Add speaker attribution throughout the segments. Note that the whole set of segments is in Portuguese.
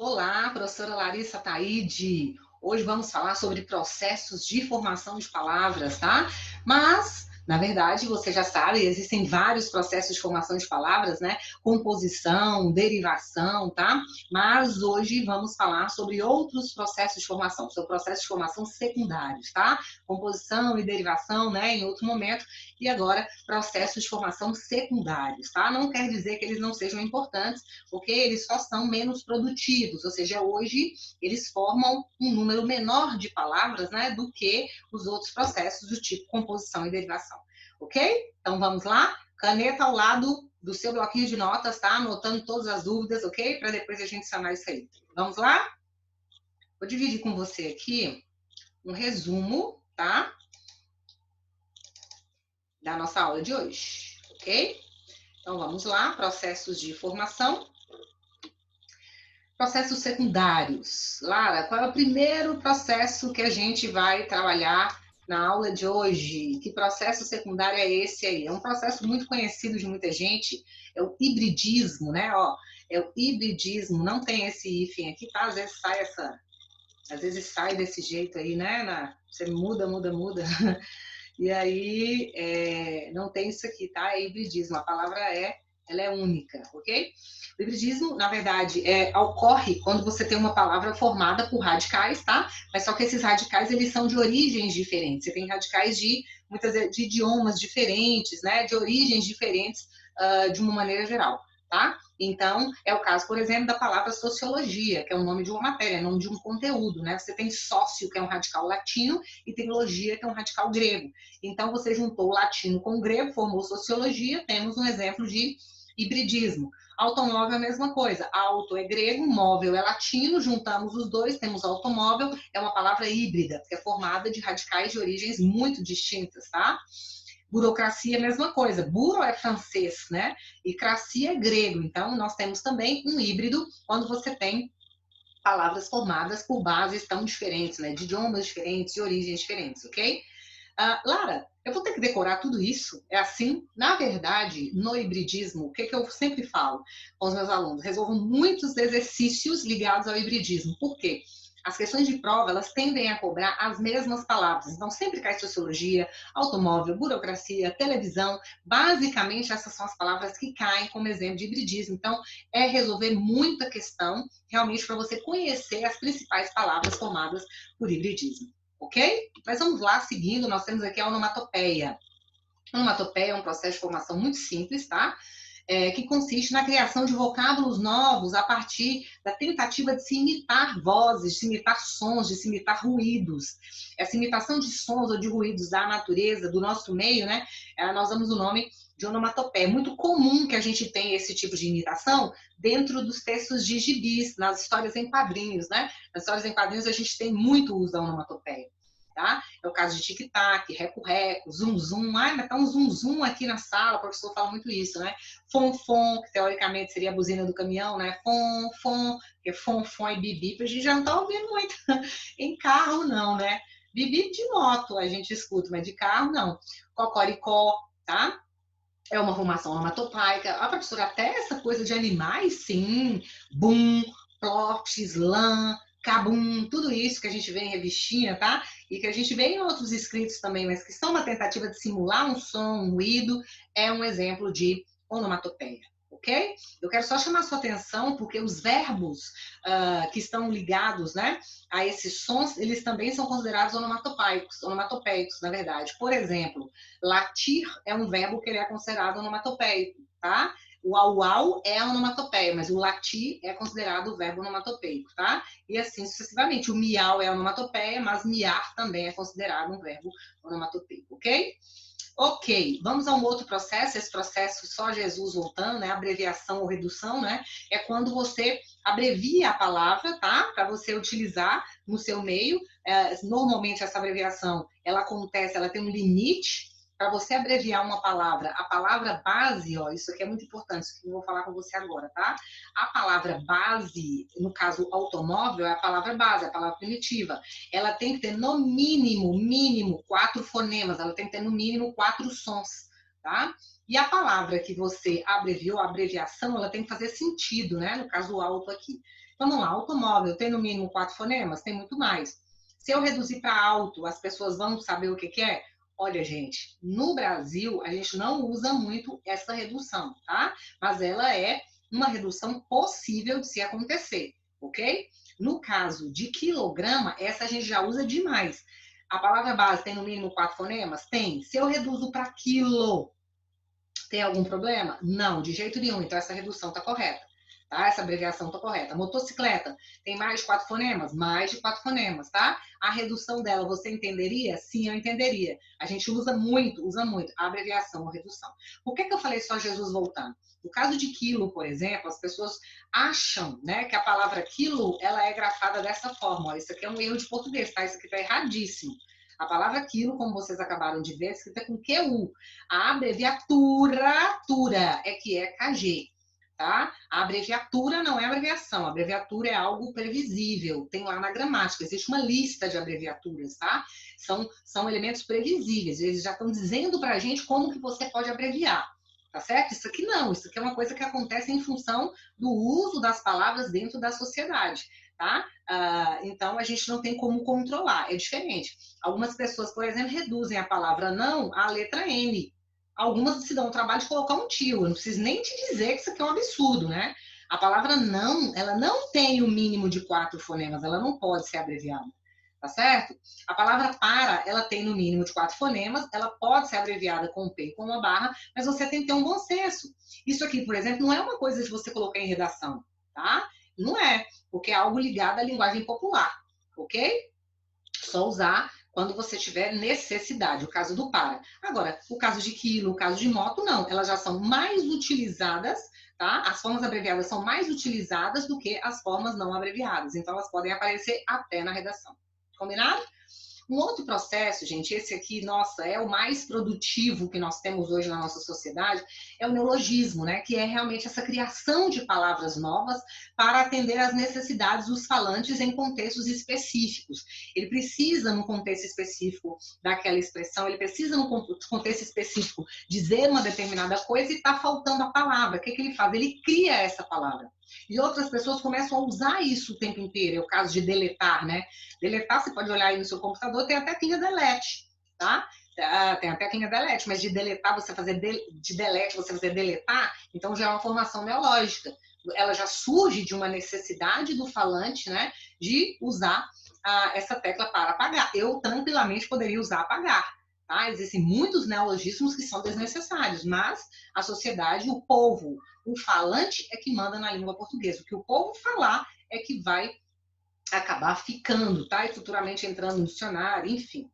Speaker 1: Olá, professora Larissa Taide. Hoje vamos falar sobre processos de formação de palavras, tá? Mas, na verdade, você já sabe, existem vários processos de formação de palavras, né? Composição, derivação, tá? Mas hoje vamos falar sobre outros processos de formação, sobre processos de formação secundários, tá? Composição e derivação, né? Em outro momento. E agora, processos de formação secundários, tá? Não quer dizer que eles não sejam importantes, porque eles só são menos produtivos, ou seja, hoje eles formam um número menor de palavras, né, do que os outros processos do tipo composição e derivação, ok? Então vamos lá, caneta ao lado do seu bloquinho de notas, tá? Anotando todas as dúvidas, ok? Para depois a gente sanar isso aí. Vamos lá? Vou dividir com você aqui um resumo, tá? Da nossa aula de hoje, ok? Então vamos lá, processos de formação. Processos secundários. Lara, qual é o primeiro processo que a gente vai trabalhar na aula de hoje? Que processo secundário é esse aí? É um processo muito conhecido de muita gente, é o hibridismo, né? Ó, é o hibridismo, não tem esse hífen aqui, tá? Às vezes sai desse jeito aí, né? Você muda. E aí não tem isso aqui, tá? É hibridismo. A palavra ela é única, ok? O hibridismo, na verdade, ocorre quando você tem uma palavra formada por radicais, tá? Mas só que esses radicais, eles são de origens diferentes. Você tem radicais de de idiomas diferentes, né? De origens diferentes, de uma maneira geral, tá? Então, é o caso, por exemplo, da palavra sociologia, que é o nome de uma matéria, é o nome de um conteúdo, né? Você tem sócio, que é um radical latino, e tem logia, que é um radical grego. Então, você juntou o latino com o grego, formou sociologia, temos um exemplo de hibridismo. Automóvel é a mesma coisa. Auto é grego, móvel é latino, juntamos os dois, temos automóvel, é uma palavra híbrida, que é formada de radicais de origens muito distintas, tá? Burocracia é a mesma coisa. Buro é francês, né? E cracia é grego. Então, nós temos também um híbrido quando você tem palavras formadas por bases tão diferentes, né? De idiomas diferentes, de origens diferentes, ok? Lara, eu vou ter que decorar tudo isso? É assim? Na verdade, no hibridismo, o que eu sempre falo com os meus alunos? Resolvam muitos exercícios ligados ao hibridismo. Por quê? As questões de prova, elas tendem a cobrar as mesmas palavras. Então, sempre cai sociologia, automóvel, burocracia, televisão. Basicamente, essas são as palavras que caem como exemplo de hibridismo. Então, é resolver muita questão, realmente, para você conhecer as principais palavras formadas por hibridismo. Ok? Mas vamos lá, seguindo, nós temos aqui a onomatopeia. A onomatopeia é um processo de formação muito simples, tá? Que consiste na criação de vocábulos novos a partir da tentativa de se imitar vozes, de se imitar sons, de se imitar ruídos. Essa imitação de sons ou de ruídos da natureza, do nosso meio, né? Nós damos o nome de onomatopeia. É muito comum que a gente tenha esse tipo de imitação dentro dos textos de gibis, nas histórias em quadrinhos, né? Nas histórias em quadrinhos a gente tem muito uso da onomatopeia. Tá? É o caso de tic-tac, reco-reco, zum-zum. Ai, mas tá um zum-zum aqui na sala, o professor fala muito isso, né? Fom-fom, que teoricamente seria a buzina do caminhão, né? Fom-fom, porque fom-fom e bip-bip a gente já não tá ouvindo muito em carro, não, né? Bip-bip de moto a gente escuta, mas de carro não. Cocoricó, tá? É uma formação onomatopaica. A professora, até essa coisa de animais, sim. Bum, plot, slam, cabum, tudo isso que a gente vê em revistinha, tá? E que a gente vê em outros escritos também, mas que são uma tentativa de simular um som, um ruído, é um exemplo de onomatopeia. Ok? Eu quero só chamar a sua atenção porque os verbos que estão ligados, né, a esses sons, eles também são considerados onomatopeicos, na verdade. Por exemplo, latir é um verbo que ele é considerado onomatopeico, tá? O au-au é a onomatopeia, mas o latir é considerado o verbo onomatopeico, tá? E assim sucessivamente. O miau é a onomatopeia, mas miar também é considerado um verbo onomatopeico, ok? Ok, vamos a um outro processo, esse processo só Jesus voltando, né? Abreviação ou redução, né? É quando você abrevia a palavra, tá? Para você utilizar no seu meio. Normalmente essa abreviação, ela acontece, ela tem um limite. Para você abreviar uma palavra, a palavra base, ó, isso aqui é muito importante, isso que eu vou falar com você agora, tá? A palavra base, no caso automóvel, é a palavra base, a palavra primitiva. Ela tem que ter no mínimo 4 fonemas, ela tem que ter no mínimo 4 sons, tá? E a palavra que você abreviou, a abreviação, ela tem que fazer sentido, né? No caso, o auto aqui. Então, vamos lá, automóvel tem no mínimo 4 fonemas? Tem muito mais. Se eu reduzir para alto, as pessoas vão saber o que que é? Olha, gente, no Brasil, a gente não usa muito essa redução, tá? Mas ela é uma redução possível de se acontecer, ok? No caso de quilograma, essa a gente já usa demais. A palavra base tem no mínimo 4 fonemas? Tem. Se eu reduzo para quilo, tem algum problema? Não, de jeito nenhum. Então, essa redução está correta. Tá? Essa abreviação está correta. Motocicleta tem mais de 4 fonemas? Mais de 4 fonemas, tá? A redução dela, você entenderia? Sim, eu entenderia. A gente usa muito a abreviação ou redução. Por que eu falei só Jesus voltando? No caso de quilo, por exemplo, as pessoas acham, né, que a palavra quilo, ela é grafada dessa forma. Ó, isso aqui é um erro de português, tá? Isso aqui está erradíssimo. A palavra quilo, como vocês acabaram de ver, é escrita com QU. A abreviatura é que é KG, tá? A abreviatura não é abreviação. A abreviatura é algo previsível. Tem lá na gramática, existe uma lista de abreviaturas, tá? São elementos previsíveis. Eles já estão dizendo pra gente como que você pode abreviar. Tá certo? Isso aqui não. Isso aqui é uma coisa que acontece em função do uso das palavras dentro da sociedade. Tá? Então, a gente não tem como controlar, é diferente. Algumas pessoas, por exemplo, reduzem a palavra não à letra N. Algumas se dão o trabalho de colocar um tio. Eu não preciso nem te dizer que isso aqui é um absurdo, né? A palavra não, ela não tem o mínimo de 4 fonemas, ela não pode ser abreviada, tá certo? A palavra para, ela tem no mínimo de 4 fonemas, ela pode ser abreviada com P e com uma barra, mas você tem que ter um bom senso. Isso aqui, por exemplo, não é uma coisa de você colocar em redação, tá? Não é, porque é algo ligado à linguagem popular, ok? Só usar quando você tiver necessidade, o caso do para. Agora, o caso de quilo, o caso de moto, não. Elas já são mais utilizadas, tá? As formas abreviadas são mais utilizadas do que as formas não abreviadas. Então, elas podem aparecer até na redação. Combinado? Um outro processo, gente, esse aqui, nossa, é o mais produtivo que nós temos hoje na nossa sociedade, é o neologismo, né? Que é realmente essa criação de palavras novas para atender às necessidades dos falantes em contextos específicos. Ele precisa, no contexto específico daquela expressão, ele precisa, no contexto específico, dizer uma determinada coisa e está faltando a palavra. O que ele faz? Ele cria essa palavra. E outras pessoas começam a usar isso o tempo inteiro. É o caso de deletar, né? Deletar, você pode olhar aí no seu computador, tem a teclinha delete, tá? Tem a teclinha delete, mas de deletar, você fazer de delete, você fazer deletar, então já é uma formação neológica. Ela já surge de uma necessidade do falante, né? De usar essa tecla para apagar. Eu tranquilamente poderia usar apagar. Tá? Existem muitos neologismos que são desnecessários, mas a sociedade, o povo, o falante é que manda na língua portuguesa. O que o povo falar é que vai acabar ficando, tá? E futuramente entrando no dicionário, enfim.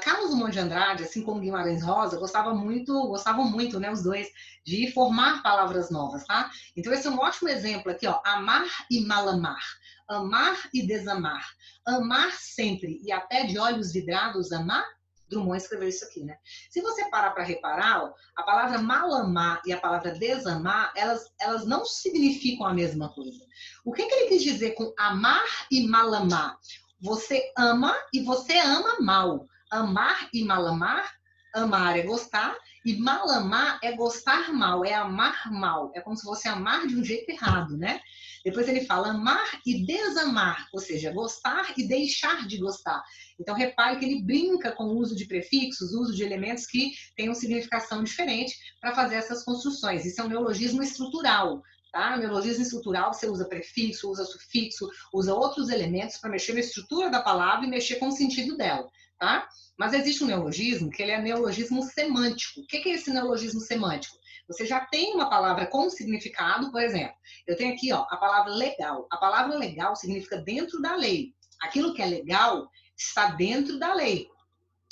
Speaker 1: Carlos Drummond de Andrade, assim como Guimarães Rosa, gostavam muito, né, os dois, de formar palavras novas, tá? Então esse é um ótimo exemplo aqui, ó, amar e malamar, amar e desamar, amar sempre e até de olhos vidrados amar. Drummond escreveu isso aqui, né? Se você parar para reparar, ó, a palavra malamar e a palavra desamar, elas não significam a mesma coisa. O que ele quis dizer com amar e malamar? Você ama e você ama mal. Amar e malamar, amar é gostar e malamar é gostar mal, é amar mal. É como se fosse amar de um jeito errado, né? Depois ele fala amar e desamar, ou seja, gostar e deixar de gostar. Então, repare que ele brinca com o uso de prefixos, o uso de elementos que têm uma significação diferente para fazer essas construções. Isso é um neologismo estrutural. Tá? Neologismo estrutural, você usa prefixo, usa sufixo, usa outros elementos para mexer na estrutura da palavra e mexer com o sentido dela. Tá? Mas existe um neologismo que ele é neologismo semântico. O que é esse neologismo semântico? Você já tem uma palavra com significado, por exemplo, eu tenho aqui ó, a palavra legal. A palavra legal significa dentro da lei. Aquilo que é legal está dentro da lei.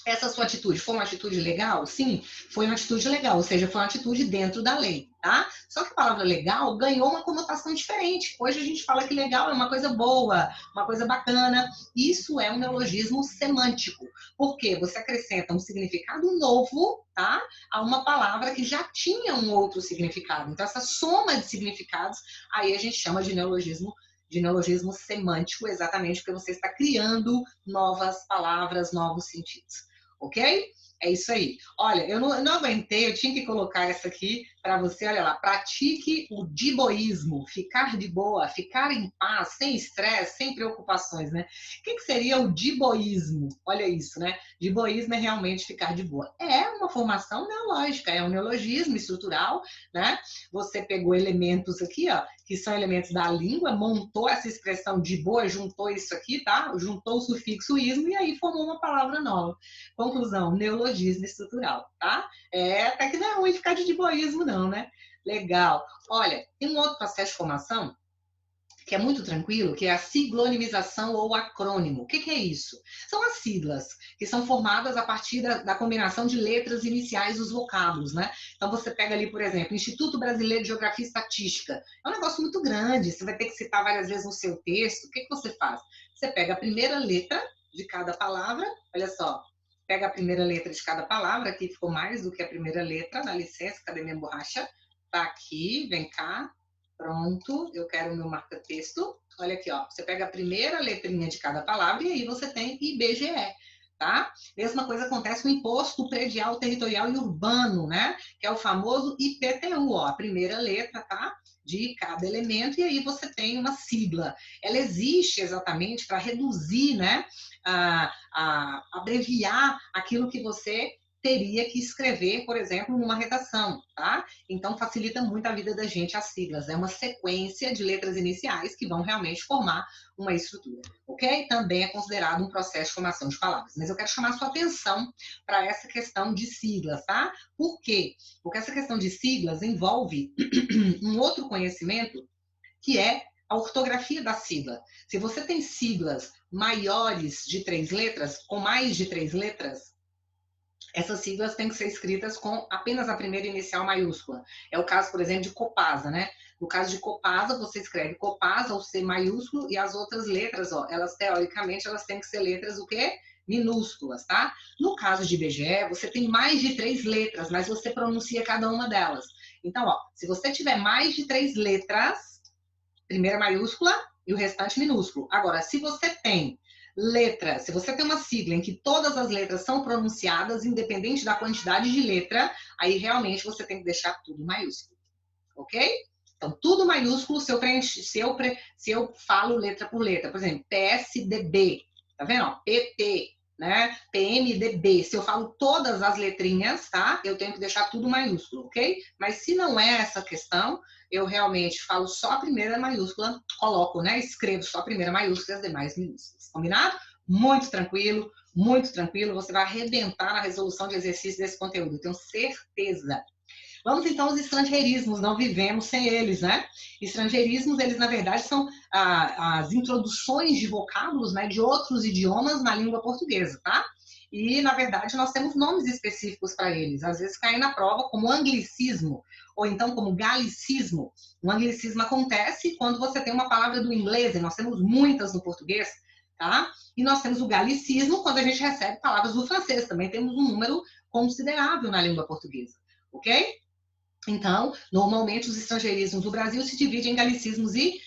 Speaker 1: Essa sua atitude foi uma atitude legal? Sim, foi uma atitude legal, ou seja, foi uma atitude dentro da lei, tá? Só que a palavra legal ganhou uma conotação diferente. Hoje a gente fala que legal é uma coisa boa, uma coisa bacana. Isso é um neologismo semântico, porque você acrescenta um significado novo, tá? A uma palavra que já tinha um outro significado. Então, essa soma de significados, aí a gente chama de neologismo semântico, exatamente porque você está criando novas palavras, novos sentidos. Ok? É isso aí. Olha, eu não aguentei, eu tinha que colocar essa aqui para você, olha lá. Pratique o diboísmo, ficar de boa, ficar em paz, sem estresse, sem preocupações, né? O que seria o diboísmo? Olha isso, né? Diboísmo é realmente ficar de boa. É uma formação neológica, é um neologismo estrutural, né? Você pegou elementos aqui, ó, que são elementos da língua, montou essa expressão de boa, juntou isso aqui, tá? Juntou o sufixo ismo e aí formou uma palavra nova. Conclusão, neologismo estrutural, tá? Até que não é ruim ficar de diboísmo, não, né? Legal. Olha, tem um outro processo de formação que é muito tranquilo, que é a siglonimização ou acrônimo. O que é isso? São as siglas, que são formadas a partir da combinação de letras iniciais dos vocábulos, né? Então, você pega ali, por exemplo, Instituto Brasileiro de Geografia e Estatística. É um negócio muito grande, você vai ter que citar várias vezes no seu texto. O que você faz? Você pega a primeira letra de cada palavra, olha só, pega a primeira letra de cada palavra, aqui ficou mais do que a primeira letra, dá licença, cadê minha borracha? Tá aqui, vem cá. Pronto, eu quero o meu marca-texto. Olha aqui, ó. Você pega a primeira letrinha de cada palavra e aí você tem IBGE, tá? Mesma coisa acontece com o Imposto Predial Territorial e Urbano, né? Que é o famoso IPTU, ó. A primeira letra, tá? De cada elemento, e aí você tem uma sigla. Ela existe exatamente para reduzir, né? Abreviar aquilo que você teria que escrever, por exemplo, numa redação, tá? Então, facilita muito a vida da gente as siglas. É uma sequência de letras iniciais que vão realmente formar uma estrutura, ok? Também é considerado um processo de formação de palavras. Mas eu quero chamar a sua atenção para essa questão de siglas, tá? Por quê? Porque essa questão de siglas envolve um outro conhecimento que é a ortografia da sigla. Se você tem siglas maiores de 3 letras, com mais de 3 letras, essas siglas têm que ser escritas com apenas a primeira inicial maiúscula. É o caso, por exemplo, de Copasa, né? No caso de Copasa, você escreve Copasa, ou C maiúsculo, e as outras letras, ó, elas teoricamente, elas têm que ser letras o quê? Minúsculas, tá? No caso de IBGE, você tem mais de 3 letras, mas você pronuncia cada uma delas. Então, ó, se você tiver mais de 3 letras, primeira maiúscula e o restante minúsculo. Agora, se você tem letra, se você tem uma sigla em que todas as letras são pronunciadas, independente da quantidade de letra, aí realmente você tem que deixar tudo maiúsculo, ok? Então, tudo maiúsculo se eu falo letra por letra. Por exemplo, PSDB, tá vendo? Ó, PT, né? PMDB. Se eu falo todas as letrinhas, tá? Eu tenho que deixar tudo maiúsculo, ok? Mas se não é essa questão, eu realmente falo só a primeira maiúscula, coloco, né? Escrevo só a primeira maiúscula e as demais minúsculas. Combinado? Muito tranquilo, muito tranquilo. Você vai arrebentar na resolução de exercício desse conteúdo, eu tenho certeza. Vamos então aos estrangeirismos, não vivemos sem eles, né? Estrangeirismos, eles na verdade são as introduções de vocábulos, né, de outros idiomas na língua portuguesa, tá? E, na verdade, nós temos nomes específicos para eles. Às vezes caem na prova como anglicismo, ou então como galicismo. O anglicismo acontece quando você tem uma palavra do inglês, e nós temos muitas no português, tá? E nós temos o galicismo quando a gente recebe palavras do francês. Também temos um número considerável na língua portuguesa, ok? Então, normalmente os estrangeirismos do Brasil se dividem em galicismos e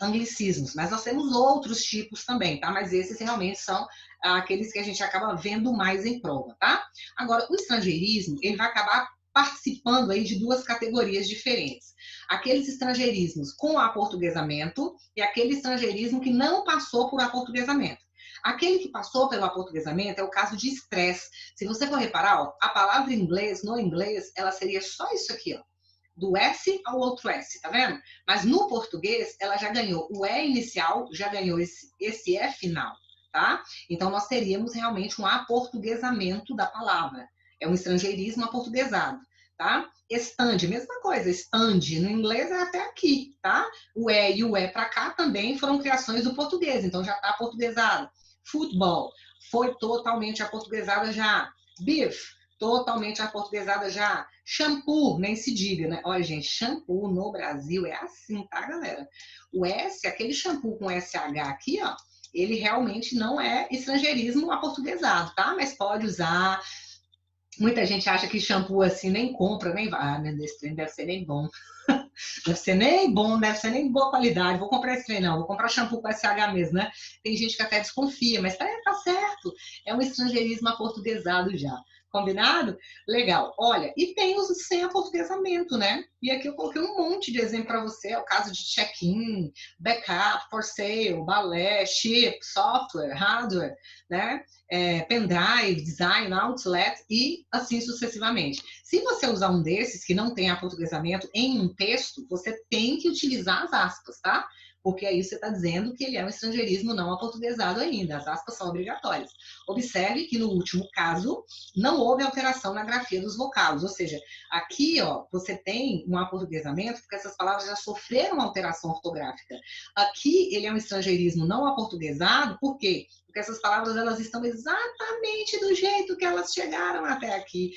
Speaker 1: anglicismos, mas nós temos outros tipos também, tá? Mas esses realmente são aqueles que a gente acaba vendo mais em prova, tá? Agora, o estrangeirismo, ele vai acabar participando aí de duas categorias diferentes. Aqueles estrangeirismos com aportuguesamento e aquele estrangeirismo que não passou por aportuguesamento. Aquele que passou pelo aportuguesamento é o caso de estresse. Se você for reparar, ó, a palavra inglês, no inglês, ela seria só isso aqui, ó. Do S ao outro S, tá vendo? Mas no português, ela já ganhou o E inicial, já ganhou esse E final, tá? Então, nós teríamos realmente um aportuguesamento da palavra. É um estrangeirismo aportuguesado, tá? Stand, mesma coisa, stand no inglês é até aqui, tá? O E para cá também foram criações do português, então já tá aportuguesado. Futebol, foi totalmente aportuguesada já. Beef, totalmente aportuguesada já. Shampoo, nem se diga, né? Olha, gente, shampoo no Brasil é assim, tá, galera? O S, aquele shampoo com SH aqui, ó, ele realmente não é estrangeirismo aportuguesado, tá? Mas pode usar. Muita gente acha que shampoo assim nem compra, nem vai. Ah, meu Deus, esse trem deve ser nem bom. Deve ser nem bom, deve ser nem boa qualidade. Vou comprar esse trem, não. Vou comprar shampoo com SH mesmo, né? Tem gente que até desconfia, mas tá certo. É um estrangeirismo aportuguesado já. Combinado? Legal. Olha, e tem os sem aportuguesamento, né? E aqui eu coloquei um monte de exemplo para você. É o caso de check-in, backup, for sale, balé, chip, software, hardware, né? Pendrive, design, outlet e assim sucessivamente. Se você usar um desses que não tem aportuguesamento em um texto, você tem que utilizar as aspas, tá? Porque aí você está dizendo que ele é um estrangeirismo não aportuguesado ainda. As aspas são obrigatórias. Observe que no último caso não houve alteração na grafia dos vocábulos, ou seja, aqui ó, você tem um aportuguesamento porque essas palavras já sofreram alteração ortográfica. Aqui ele é um estrangeirismo não aportuguesado, por quê? Porque essas palavras elas estão exatamente do jeito que elas chegaram até aqui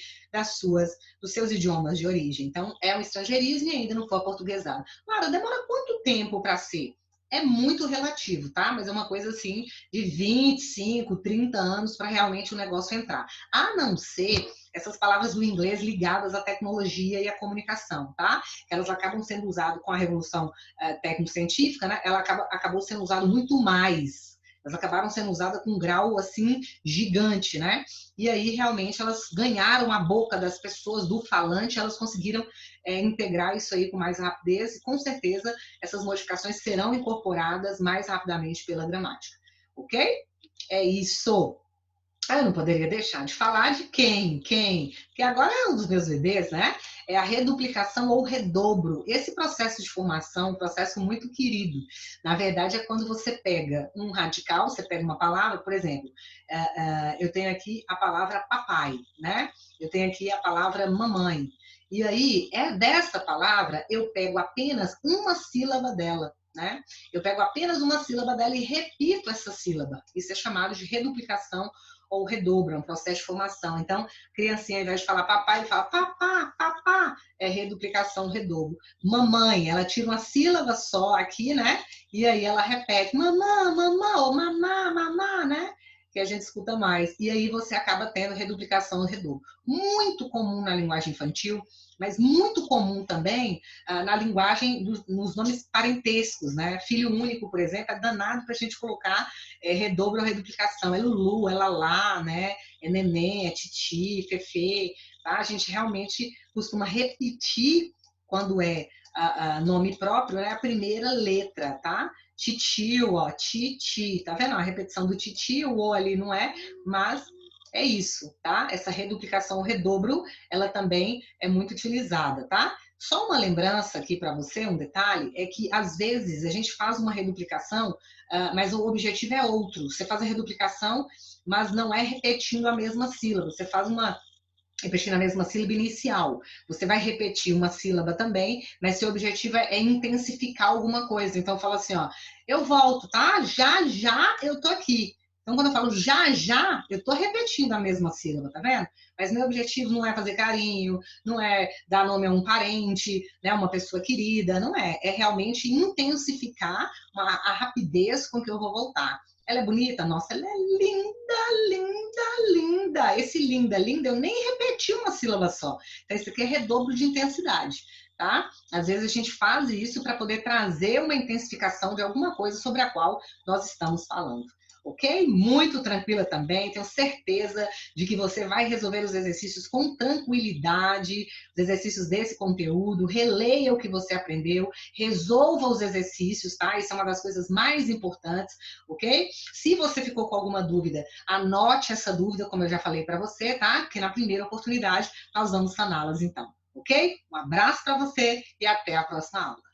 Speaker 1: dos seus idiomas de origem. Então, é um estrangeirismo e ainda não foi aportuguesado. Claro, demora quanto tempo para ser? É muito relativo, tá? Mas é uma coisa assim de 25, 30 anos para realmente o negócio entrar. A não ser essas palavras do inglês ligadas à tecnologia e à comunicação, tá? Elas acabam sendo usadas com a revolução técnico-científica, né? Ela acabou sendo usada muito mais. Elas acabaram sendo usadas com um grau, assim, gigante, né? E aí, realmente, elas ganharam a boca das pessoas, do falante, elas conseguiram integrar isso aí com mais rapidez e, com certeza, essas modificações serão incorporadas mais rapidamente pela gramática. Ok? É isso. Eu não poderia deixar de falar de quem? Que agora é um dos meus bebês, né? É a reduplicação ou redobro. Esse processo de formação, um processo muito querido. Na verdade, é quando você pega um radical, você pega uma palavra, por exemplo, eu tenho aqui a palavra papai, né? Eu tenho aqui a palavra mamãe. E aí, dessa palavra, eu pego apenas uma sílaba dela. Né? Eu pego apenas uma sílaba dela e repito essa sílaba. Isso é chamado de reduplicação ou redobro, é um processo de formação. Então, criancinha, ao invés de falar papai, ele fala papá, papá, é reduplicação, redobro. Mamãe, ela tira uma sílaba só aqui, né? E aí ela repete mamã, mamã, ou mamá, mamá, né? Que a gente escuta mais. E aí você acaba tendo reduplicação e redobro. Muito comum na linguagem infantil, mas muito comum também na linguagem, nos nomes parentescos, né? Filho único, por exemplo, é danado para a gente colocar redobro ou reduplicação. É Lulu, é Lalá, né? É neném, é titi, fefe, tá? A gente realmente costuma repetir quando é nome próprio, né? A primeira letra, tá? Titio, ó, titi, tá vendo? A repetição do titio, o ali não é, mas é isso, tá? Essa reduplicação, o redobro, ela também é muito utilizada, tá? Só uma lembrança aqui para você, um detalhe, é que às vezes a gente faz uma reduplicação, mas o objetivo é outro. Você faz a reduplicação, mas não é repetindo a mesma sílaba. Você faz repetindo a mesma sílaba inicial. Você vai repetir uma sílaba também, mas seu objetivo é intensificar alguma coisa. Então, fala assim, ó, eu volto, tá? Já, já eu tô aqui. Então, quando eu falo já, já, eu tô repetindo a mesma sílaba, tá vendo? Mas meu objetivo não é fazer carinho, não é dar nome a um parente, né, uma pessoa querida, não é. É realmente intensificar a rapidez com que eu vou voltar. Ela é bonita? Nossa, ela é linda, linda, linda. Esse linda, linda, eu nem repeti uma sílaba só. Então, isso aqui é redobro de intensidade, tá? Às vezes a gente faz isso para poder trazer uma intensificação de alguma coisa sobre a qual nós estamos falando. Ok? Muito tranquila também, tenho certeza de que você vai resolver os exercícios com tranquilidade, os exercícios desse conteúdo, releia o que você aprendeu, resolva os exercícios, tá? Isso é uma das coisas mais importantes, ok? Se você ficou com alguma dúvida, anote essa dúvida, como eu já falei para você, tá? Que na primeira oportunidade nós vamos saná-las então, ok? Um abraço para você e até a próxima aula.